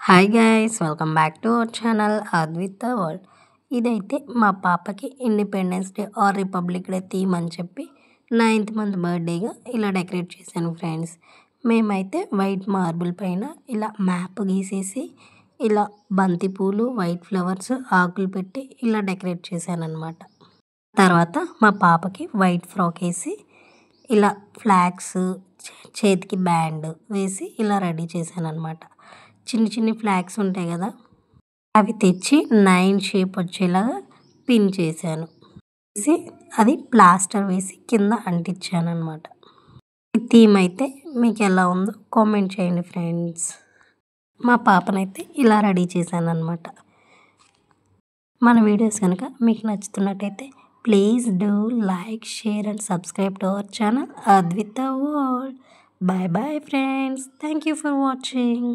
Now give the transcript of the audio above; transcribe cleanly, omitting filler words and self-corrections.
Hi guys welcome back to our channel Advitha world. ఇదైతే మా పాపకి independence day or republic day theme అని చెప్పి 9th మంత్ బర్త్డేగా ఇలా డెకరేట్ చేశాను ఫ్రెండ్స్. మేమైతే వైట్ మార్బుల్ పైన ఇలా మ్యాప్ గీసేసి ఇలా బంతిపూలు వైట్ ఫ్లవర్స్ ఆకులు పెట్టి ఇలా డెకరేట్ చేశాను అనమాట. తర్వాత మా పాపకి వైట్ ఫ్రాక్ వేసి ఇలా ఫ్లాగ్స్ చేతికి బ్యాండ్ వేసి ఇలా రెడీ చేశాను అనమాట. చిన్ని ఫ్లాగ్స్ ఉంటాయి కదా, అవి తెచ్చి 9 షేప్ వచ్చేలాగా పిన్ చేశాను. వేసి అది ప్లాస్టర్ వేసి కింద అంటించాను అనమాట. ఈ థీమ్ అయితే మీకు ఎలా ఉందో కామెంట్ చేయండి ఫ్రెండ్స్. మా పాపనైతే ఇలా రెడీ చేశాను అనమాట. మన వీడియోస్ కనుక మీకు నచ్చుతున్నట్టయితే please do like share and subscribe to our channel Advitha world. Bye bye friends, thank you for watching.